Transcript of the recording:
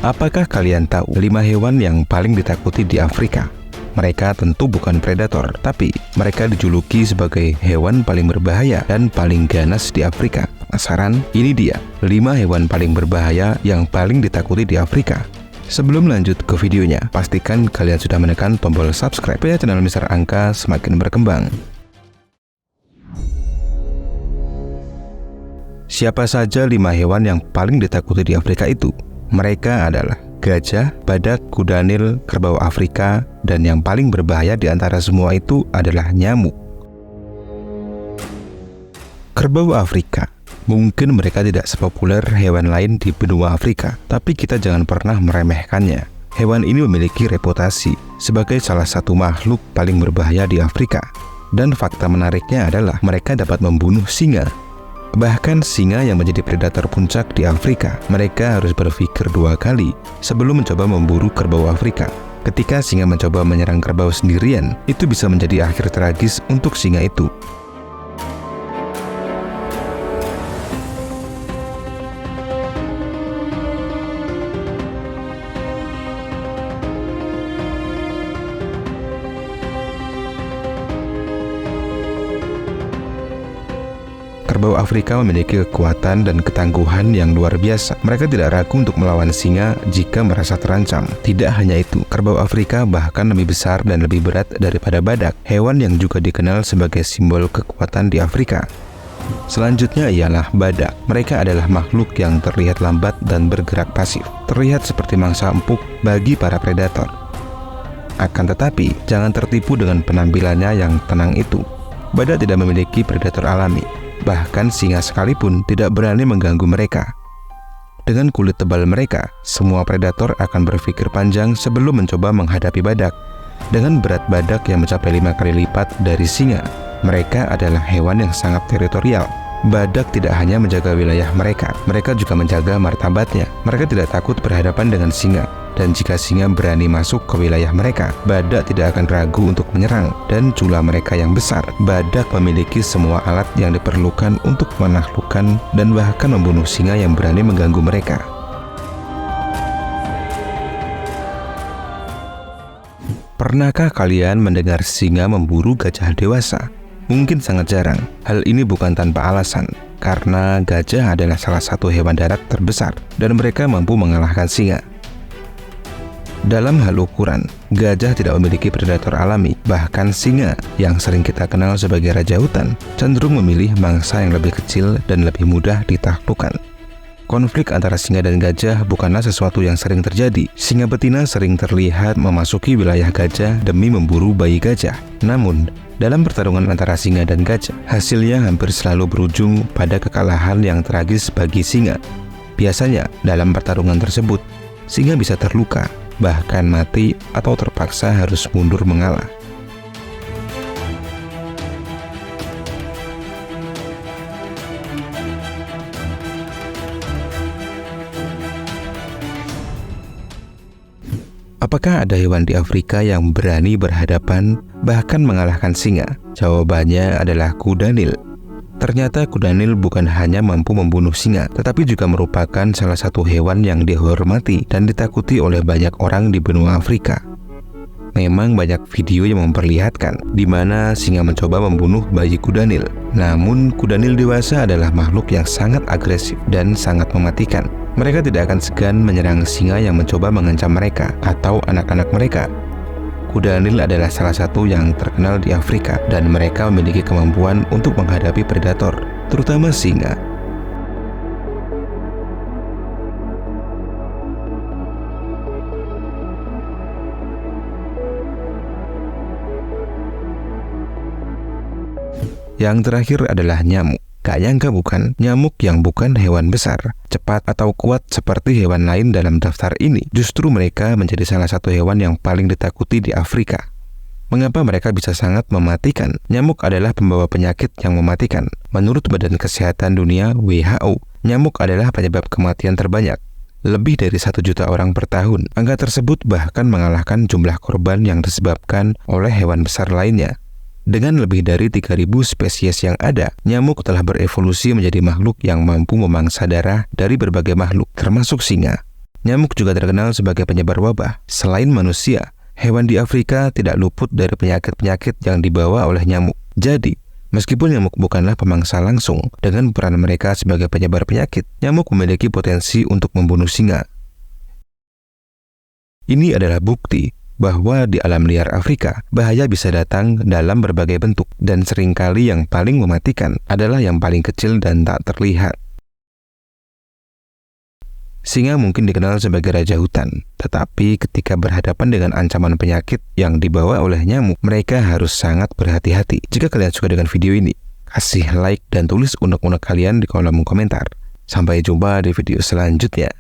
Apakah kalian tahu 5 hewan yang paling ditakuti di Afrika? Mereka tentu bukan predator, tapi mereka dijuluki sebagai hewan paling berbahaya dan paling ganas di Afrika. Penasaran? Ini dia 5 hewan paling berbahaya yang paling ditakuti di Afrika. Sebelum lanjut ke videonya, pastikan kalian sudah menekan tombol subscribe supaya channel Mister Angka semakin berkembang. Siapa saja 5 hewan yang paling ditakuti di Afrika itu? Mereka adalah gajah, badak, kuda Nil, kerbau Afrika, dan yang paling berbahaya di antara semua itu adalah nyamuk. Kerbau Afrika. Mungkin mereka tidak sepopuler hewan lain di benua Afrika, tapi kita jangan pernah meremehkannya. Hewan ini memiliki reputasi sebagai salah satu makhluk paling berbahaya di Afrika. Dan fakta menariknya adalah mereka dapat membunuh singa. Bahkan singa yang menjadi predator puncak di Afrika, mereka harus berpikir 2 kali sebelum mencoba memburu kerbau Afrika. Ketika singa mencoba menyerang kerbau sendirian, itu bisa menjadi akhir tragis untuk singa itu. Kerbau Afrika memiliki kekuatan dan ketangguhan yang luar biasa. Mereka tidak ragu untuk melawan singa jika merasa terancam. Tidak hanya itu, kerbau Afrika bahkan lebih besar dan lebih berat daripada badak, hewan yang juga dikenal sebagai simbol kekuatan di Afrika. Selanjutnya ialah badak. Mereka adalah makhluk yang terlihat lambat dan bergerak pasif. Terlihat seperti mangsa empuk bagi para predator. Akan tetapi, jangan tertipu dengan penampilannya yang tenang itu. Badak tidak memiliki predator alami. Bahkan singa sekalipun tidak berani mengganggu mereka. Dengan kulit tebal mereka, semua predator akan berpikir panjang sebelum mencoba menghadapi badak. Dengan berat badak yang mencapai 5 kali lipat dari singa, mereka adalah hewan yang sangat teritorial. Badak tidak hanya menjaga wilayah mereka, mereka juga menjaga martabatnya. Mereka tidak takut berhadapan dengan singa. Dan jika singa berani masuk ke wilayah mereka, badak tidak akan ragu untuk menyerang. Dan jumlah mereka yang besar, badak memiliki semua alat yang diperlukan untuk menaklukkan dan bahkan membunuh singa yang berani mengganggu mereka. Pernahkah kalian mendengar singa memburu gajah dewasa? Mungkin sangat jarang. Hal ini bukan tanpa alasan, karena gajah adalah salah satu hewan darat terbesar dan mereka mampu mengalahkan singa. Dalam hal ukuran, gajah tidak memiliki predator alami. Bahkan singa, yang sering kita kenal sebagai raja hutan, cenderung memilih mangsa yang lebih kecil dan lebih mudah ditaklukkan. Konflik antara singa dan gajah bukanlah sesuatu yang sering terjadi. Singa betina sering terlihat memasuki wilayah gajah demi memburu bayi gajah. Namun, dalam pertarungan antara singa dan gajah, hasilnya hampir selalu berujung pada kekalahan yang tragis bagi singa. Biasanya, dalam pertarungan tersebut, singa bisa terluka, bahkan mati atau terpaksa harus mundur mengalah. Apakah ada hewan di Afrika yang berani berhadapan bahkan mengalahkan singa? Jawabannya adalah kuda Nil. Ternyata kuda Nil bukan hanya mampu membunuh singa, tetapi juga merupakan salah satu hewan yang dihormati dan ditakuti oleh banyak orang di benua Afrika. Memang banyak video yang memperlihatkan di mana singa mencoba membunuh bayi kuda Nil. Namun, kuda Nil dewasa adalah makhluk yang sangat agresif dan sangat mematikan. Mereka tidak akan segan menyerang singa yang mencoba mengancam mereka atau anak-anak mereka. Kuda Nil adalah salah satu yang terkenal di Afrika dan mereka memiliki kemampuan untuk menghadapi predator, terutama singa. Yang terakhir adalah nyamuk. Gak nyangka bukan, nyamuk yang bukan hewan besar, cepat atau kuat seperti hewan lain dalam daftar ini, justru mereka menjadi salah satu hewan yang paling ditakuti di Afrika. Mengapa mereka bisa sangat mematikan? Nyamuk adalah pembawa penyakit yang mematikan. Menurut Badan Kesehatan Dunia (WHO), nyamuk adalah penyebab kematian terbanyak. Lebih dari 1 juta orang per tahun. Angka tersebut bahkan mengalahkan jumlah korban yang disebabkan oleh hewan besar lainnya. Dengan lebih dari 3.000 spesies yang ada, nyamuk telah berevolusi menjadi makhluk yang mampu memangsa darah dari berbagai makhluk, termasuk singa. Nyamuk juga terkenal sebagai penyebar wabah. Selain manusia, hewan di Afrika tidak luput dari penyakit-penyakit yang dibawa oleh nyamuk. Jadi, meskipun nyamuk bukanlah pemangsa langsung, dengan peran mereka sebagai penyebar penyakit, nyamuk memiliki potensi untuk membunuh singa. Ini adalah bukti bahwa di alam liar Afrika, bahaya bisa datang dalam berbagai bentuk, dan seringkali yang paling mematikan adalah yang paling kecil dan tak terlihat. Singa mungkin dikenal sebagai raja hutan, tetapi ketika berhadapan dengan ancaman penyakit yang dibawa oleh nyamuk, mereka harus sangat berhati-hati. Jika kalian suka dengan video ini, kasih like dan tulis unek-unek kalian di kolom komentar. Sampai jumpa di video selanjutnya.